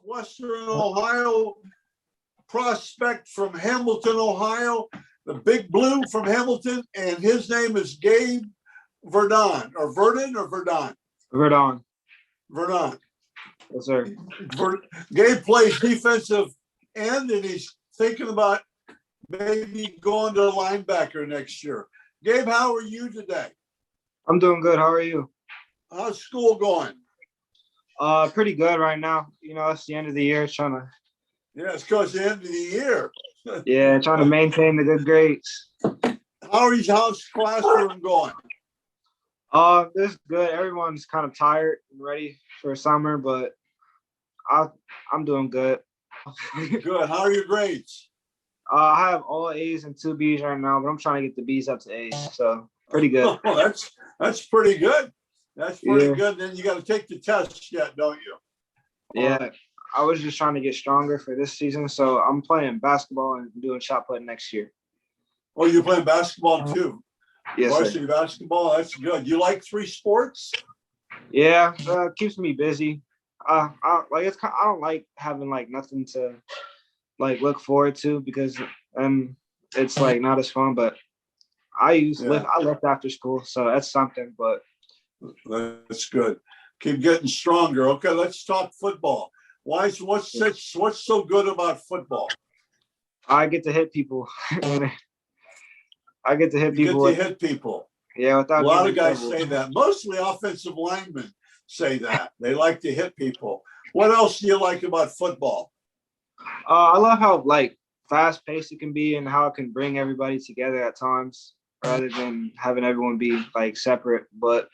Western Ohio prospect from Hamilton, Ohio, the Big Blue from Hamilton, and his name is Gabe Verdon, or Verdon, or Verdon? Verdon. Verdon. Yes, sir. Gabe plays defensive end, and he's thinking about maybe going to linebacker next year. Gabe, how are you today? I'm doing good. How are you? How's school going? Pretty good right now. You know, it's the end of the year, Yeah, it's because the end of the year. trying to maintain the good grades. How's classroom going? This is good. Everyone's kind of tired and ready for summer, but I'm doing good. Good. How are your grades? I have all A's and 2 B's right now, but I'm trying to get the B's up to A's, so pretty good. Oh, that's pretty good. That's pretty good. Then you got to take the test yet, don't you? Yeah. I was just trying to get stronger for this season, so I'm playing basketball and doing shot put next year. Oh, you're playing basketball too? Yes, varsity basketball. That's good. You like 3 sports? Yeah, it keeps me busy. I don't like having like nothing to like look forward to because it's like not as fun. But I left after school, so that's something. But that's good. Keep getting stronger. Okay, let's talk football. What's so good about football? I get to hit people. I get to hit people. You get to hit people. Yeah, a lot of guys say that. Mostly offensive linemen say that. They like to hit people. What else do you like about football? I love how like fast paced it can be and how it can bring everybody together at times rather than having everyone be like separate. But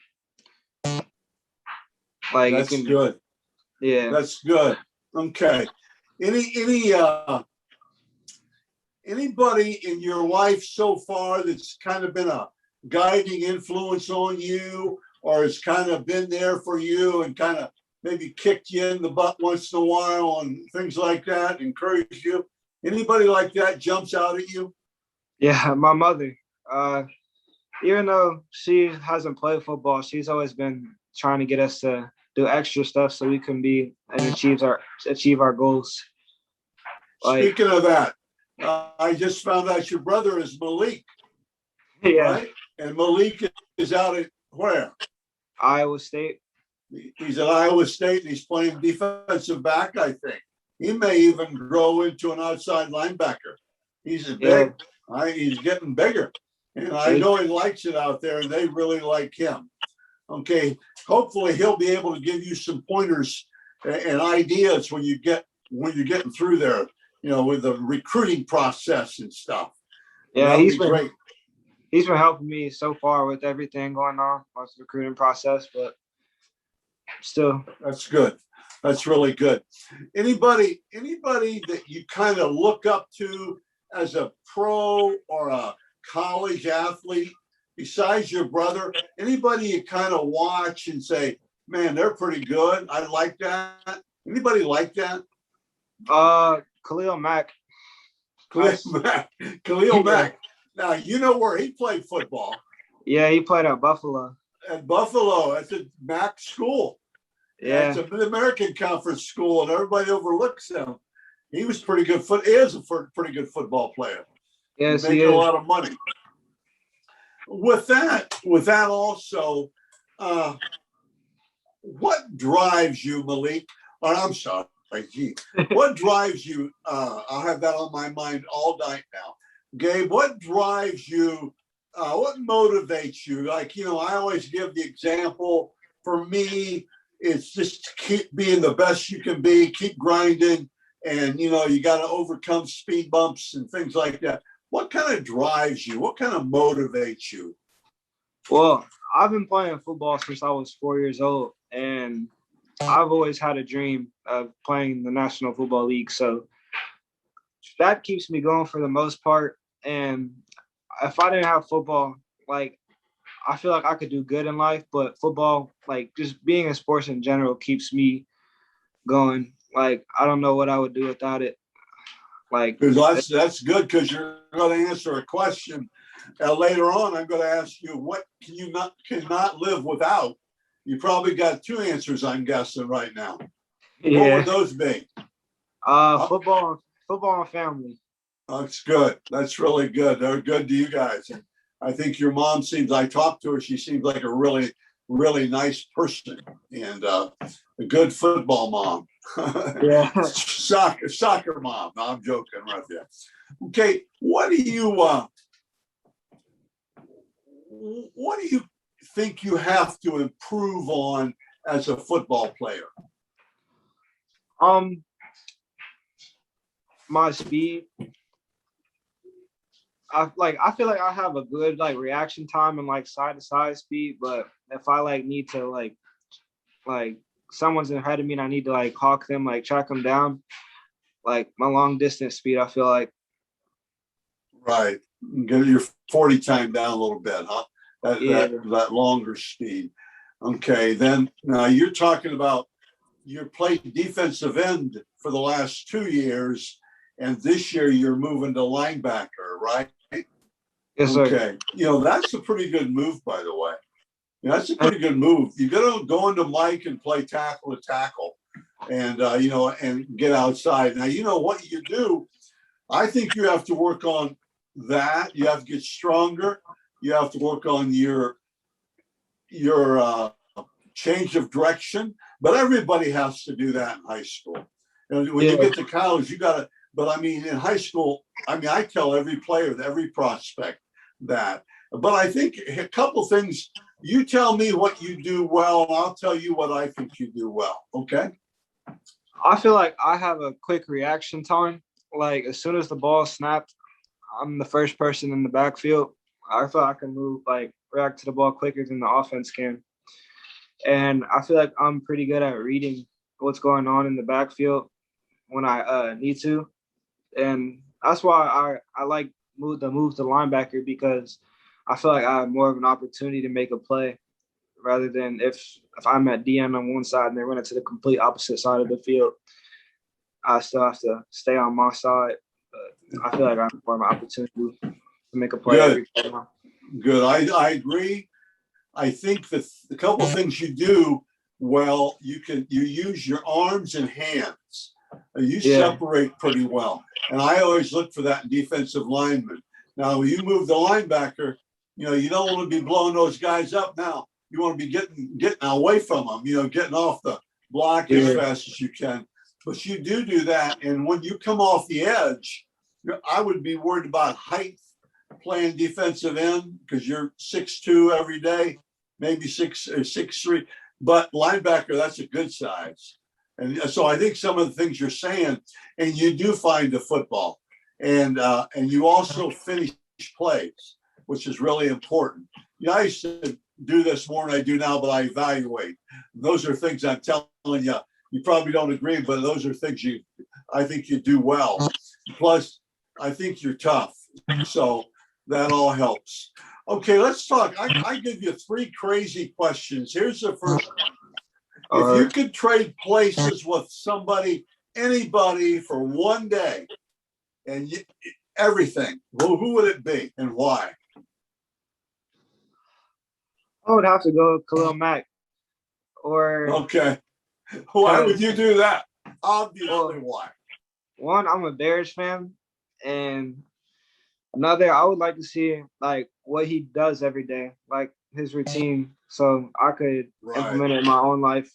like that's good. Yeah, that's good. Okay. Anybody in your life so far that's kind of been a guiding influence on you, or has kind of been there for you and kind of maybe kicked you in the butt once in a while and things like that, encouraged you? Anybody like that jumps out at you? Yeah, my mother. Even though she hasn't played football, she's always been trying to get us to do extra stuff so we can be and achieve our goals. Speaking of that, I just found out your brother is Malik. Yeah. Right? And Malik is out at where? Iowa State. He's at Iowa State, and he's playing defensive back, I think. He may even grow into an outside linebacker. He's big. He's getting bigger. And I know he likes it out there, and they really like him. Okay. Hopefully he'll be able to give you some pointers and ideas when you're getting through there, with the recruiting process and stuff. Yeah, he's been helping me so far with everything going on with the recruiting process, but still. That's good. That's really good. Anybody that you kind of look up to as a pro or a college athlete besides your brother, anybody you kind of watch and say, man, they're pretty good. I like that. Anybody like that? Khalil Mack. Khalil Mack. Now, you know where he played football. Yeah, he played at Buffalo. At Buffalo, at the Mack school. Yeah. It's a Mid-American Conference school, and everybody overlooks him. He was pretty good. He is a pretty good football player. Yes, he is. A lot of money. With that also, what drives you, Malik? Or I'm sorry, what drives you? I'll have that on my mind all night now. Gabe, what drives you? What motivates you? Like, I always give the example. For me, it's just to keep being the best you can be, keep grinding, and, you got to overcome speed bumps and things like that. What kind of drives you? What kind of motivates you? Well, I've been playing football since I was 4 years old, and I've always had a dream of playing the National Football League. So that keeps me going for the most part. And if I didn't have football, like, I feel like I could do good in life, but football, like, just being in sports in general keeps me going. Like, I don't know what I would do without it. Like, that's good, because you're going to answer a question later on. I'm going to ask you, what can you cannot live without? You probably got 2 answers, I'm guessing, right now. What would Yeah. those be? Uh, Football and family. That's good. That's really good. They're good to you guys. And I think your mom seems, I talked to her, she seems like a really, really nice person and a good football mom. Yeah. Soccer mom. No, I'm joking right there. Okay, what do you think you have to improve on as a football player? Um, my speed. I feel like I have a good like reaction time and like side to side speed, but if I like need to like someone's ahead of me and I need to like hawk them, like track them down, like my long distance speed, I feel like. Right. Get your 40 time down a little bit, huh? Yeah. That longer speed. Okay, then now you're talking about you played defensive end for the last 2 years, and this year you're moving to linebacker, right? Yes, sir. Okay. That's a pretty good move, by the way. That's a pretty good move. You got to go into Mike and play tackle to tackle and, and get outside. Now, what you do, I think you have to work on that. You have to get stronger. You have to work on your change of direction. But everybody has to do that in high school. And when you get to college, you got to. But I mean, in high school, I tell every player, every prospect that. But I think a couple things. You tell me what you do well, and I'll tell you what I think you do well. Okay. I feel like I have a quick reaction time. Like as soon as the ball snapped, I'm the first person in the backfield. I feel like I can react to the ball quicker than the offense can. And I feel like I'm pretty good at reading what's going on in the backfield when I need to. And that's why I like move to linebacker, because I feel like I have more of an opportunity to make a play rather than if I'm at DN on one side and they're running to the complete opposite side of the field. I still have to stay on my side. But I feel like I have more of an opportunity to make a play every time. Good. I agree. I think that the couple things you do well, you use your arms and hands. You separate pretty well. And I always look for that in defensive linemen. Now, when you move the linebacker, you don't want to be blowing those guys up now. You want to be getting away from them, getting off the block as fast as you can. But you do that. And when you come off the edge, I would be worried about height playing defensive end because you're 6'2" every day, maybe 6'3". But linebacker, that's a good size. And so I think some of the things you're saying, and you do find the football, and you also finish plays, which is really important. I used to do this more than I do now, but I evaluate. Those are things I'm telling you. You probably don't agree, but those are things I think you do well. Plus, I think you're tough. So that all helps. Okay, let's talk. I give you 3 crazy questions. Here's the first one. If you could trade places with anybody for one day and everything, well, who would it be and why? I would have to go Khalil Mack. Okay. Why would you do that? Obviously, why? One, I'm a Bears fan, and another, I would like to see like what he does every day, like his routine, so I could implement it in my own life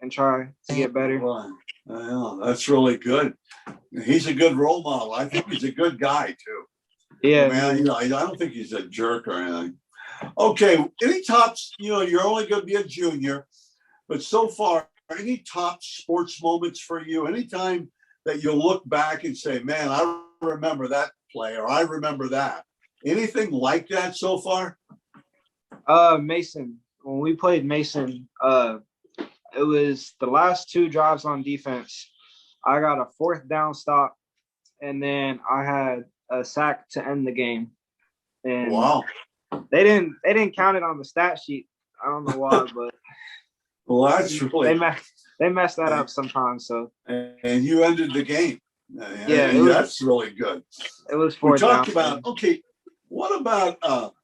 and try to get better. Right. That's really good. He's a good role model. I think he's a good guy too. Yeah, man. I don't think he's a jerk or anything. Okay, any tops? You're only going to be a junior, but so far, any top sports moments for you? Anytime that you'll look back and say, "Man, I remember that play," or "I remember that." Anything like that so far? Mason. When we played Mason, it was the last 2 drives on defense. I got a 4th down stop, and then I had a sack to end the game. And wow, they didn't count it on the stat sheet. I don't know why, but well, that's really they messed that up sometimes. So and you ended the game. That's really good. It was 4th down. We talked about what about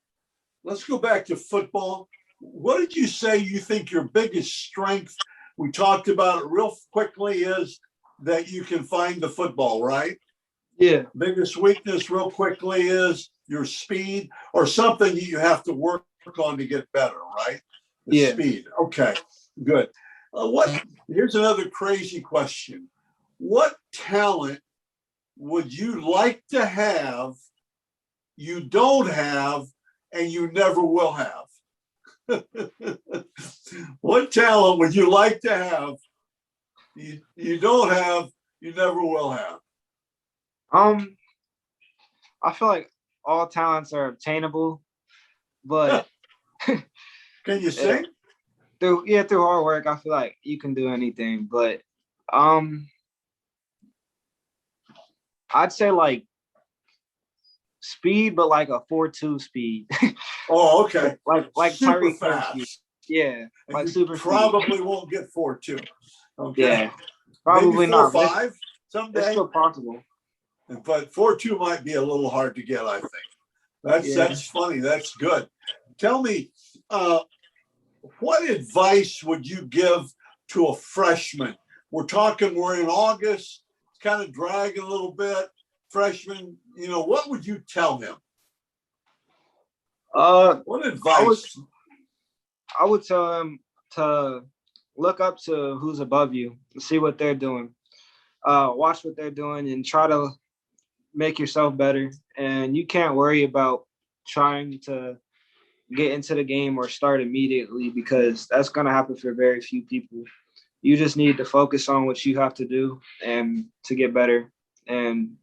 let's go back to football. What did you say you think your biggest strength we talked about it real quickly is that you can find the football, right? Yeah. Biggest weakness real quickly is your speed or something you have to work on to get better, right? The Yeah. speed. Okay, good. Here's another crazy question. What talent would you like to have, you don't have, and you never will have? What talent would you like to have, you don't have, you never will have? I feel like all talents are obtainable, but Can you sing? through hard work, I feel like you can do anything. But I'd say like speed, but like a 4.2 speed. Oh, okay. like Super Tyreek Hill speed. fast. Yeah, And like you super probably speed. won't get 4.2. Okay. Yeah, Maybe probably not. 4.5 It's someday. still possible. But 4.2 might be a little hard to get, I think. That's funny. That's good. Tell me, what advice would you give to a freshman? We're in August, it's kind of dragging a little bit. Freshman, what would you tell him? What advice? I would tell him to look up to who's above you, see what they're doing. Watch what they're doing and try to make yourself better. And you can't worry about trying to get into the game or start immediately because that's going to happen for very few people. You just need to focus on what you have to do and to get better and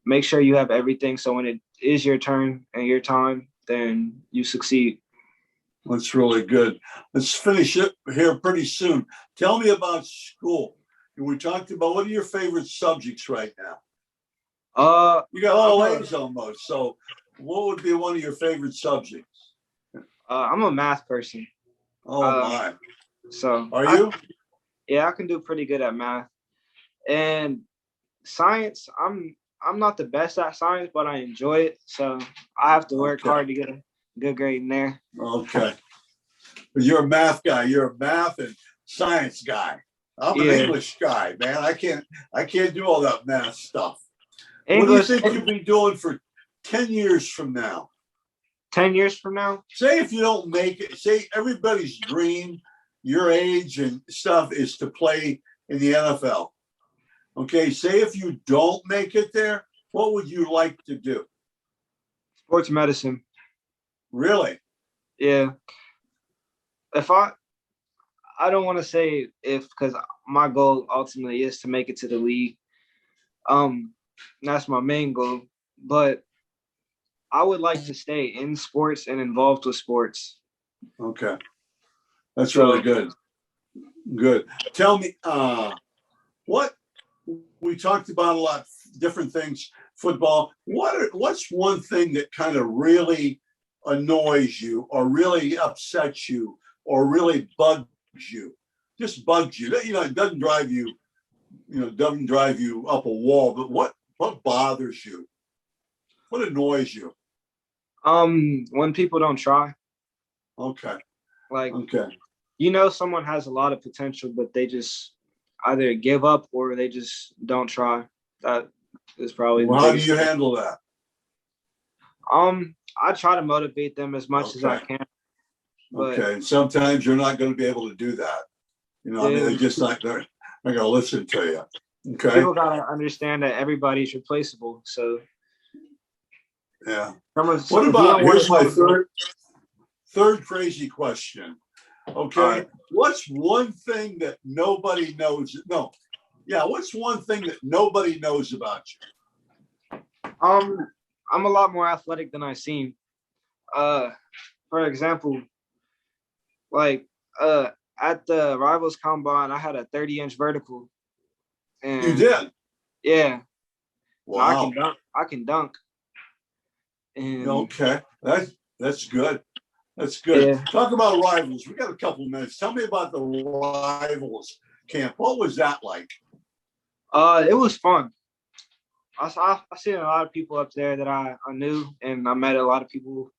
make sure you have everything. So when it is your turn and your time, then you succeed. That's really good. Let's finish it here pretty soon. Tell me about school. We talked about, what are your favorite subjects right now? You got all A's almost. So what would be one of your favorite subjects? I'm a math person. Oh my. So are you? I can do pretty good at math. And science, I'm not the best at science, but I enjoy it. So I have to work hard to get a good grade in there. Okay. But you're a math guy. You're a math and science guy. I'm an English guy, man. I can't do all that math stuff. English, what do you think you'll be doing for 10 years from now? 10 years from now? Say if you don't make it, say everybody's dream, your age and stuff, is to play in the NFL. Okay, say if you don't make it there, what would you like to do? Sports medicine. Really? Yeah. If I don't want to say if, because my goal ultimately is to make it to the league. That's my main goal. But I would like to stay in sports and involved with sports. Okay. That's really good. Good. Tell me, what we talked about a lot, different things, football. What's one thing that kind of really annoys you or really upsets you or really bugs you? Just bugs you. It doesn't drive you, doesn't drive you up a wall, but what bothers you? What annoys you? When people don't try. Okay. Like, okay. Someone has a lot of potential, but they just either give up or they just don't try. That is probably the how do you handle that? I try to motivate them as much as I can. Okay. Sometimes you're not going to be able to do that. They're just not going to listen to you. Okay. People got to understand that everybody's replaceable. So, yeah. What about, here's my third crazy question. Okay. What's one thing that nobody knows? What's one thing that nobody knows about you? I'm a lot more athletic than I seem. For example, like at the Rivals Combine, I had a 30-inch vertical. And you did? Yeah. Wow. I can dunk. And okay. That's good. That's good. Yeah. Talk about Rivals. We got a couple of minutes. Tell me about the Rivals camp. What was that like? It was fun. I seen a lot of people up there that I knew, and I met a lot of people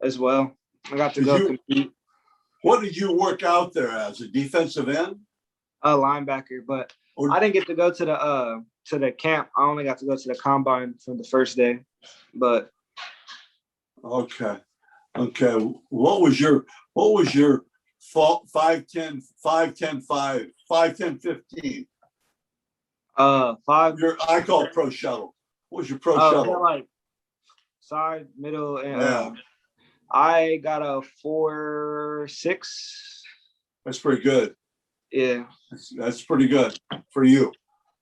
as well. I got to compete. What did you work out there as? A defensive end? A linebacker, but Or, I didn't get to go to the camp. I only got to go to the combine for the first day. But okay. Okay. What was your 5'10", 5'10", 5'10", 15? five. I call it pro shuttle. What was your pro Oh, shuttle? like side, middle, and Yeah, I got a 4.6. that's pretty good. Yeah. That's pretty good for you.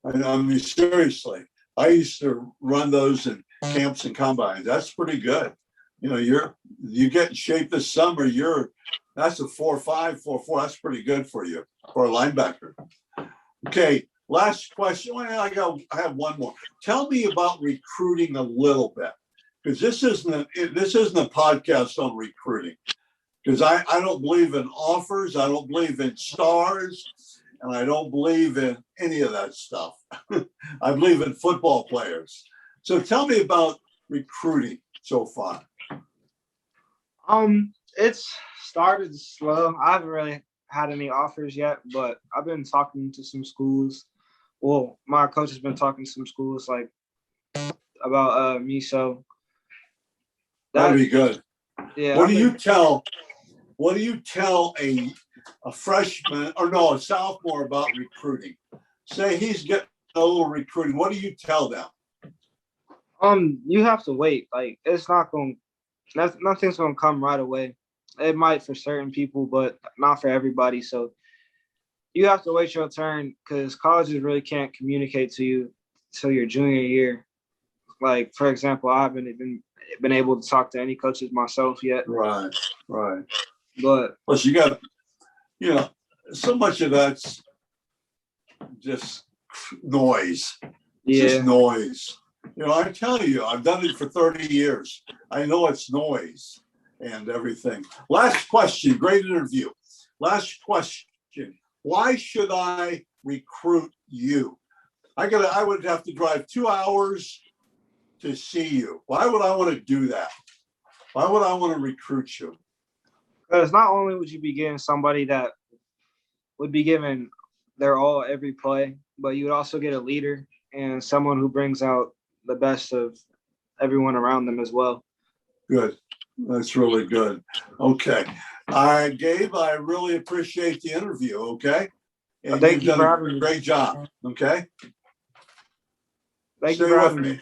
I mean, seriously, I used to run those in camps and combines. That's pretty good. You know, you get in shape this summer. That's a 4.5, 4.4. That's pretty good for you for a linebacker. Okay, last question. Well, I have one more. Tell me about recruiting a little bit, because this isn't a podcast on recruiting. Because I don't believe in offers, I don't believe in stars, and I don't believe in any of that stuff. I believe in football players. So tell me about recruiting so far. It's started slow. I haven't really had any offers yet, but I've been talking to some schools. Well, my coach has been talking to some schools like about me. So That'd be good. yeah. What do you tell a freshman or no, a sophomore about recruiting? Say he's getting a little recruiting. What do you tell them? You have to wait. Like it's not going. Nothing's going to come right away. It might for certain people, but not for everybody. So you have to wait your turn because colleges really can't communicate to you till your junior year. Like for example, I haven't even been able to talk to any coaches myself yet. Right. But Plus, you got, so much of that's just noise. It's just noise. I tell you, I've done it for 30 years. I know it's noise and everything. Last question, great interview. Last question. Why should I recruit you? I would have to drive 2 hours to see you. Why would I want to do that? Why would I want to recruit you? because not only would you be getting somebody that would be given their all every play, but you would also get a leader and someone who brings out the best of everyone around them as well. Good. That's really good. Okay. Gabe, I really appreciate the interview. Okay. And Thank you've you for done having a me. great job. Okay. Thank Stay you for with having me. me.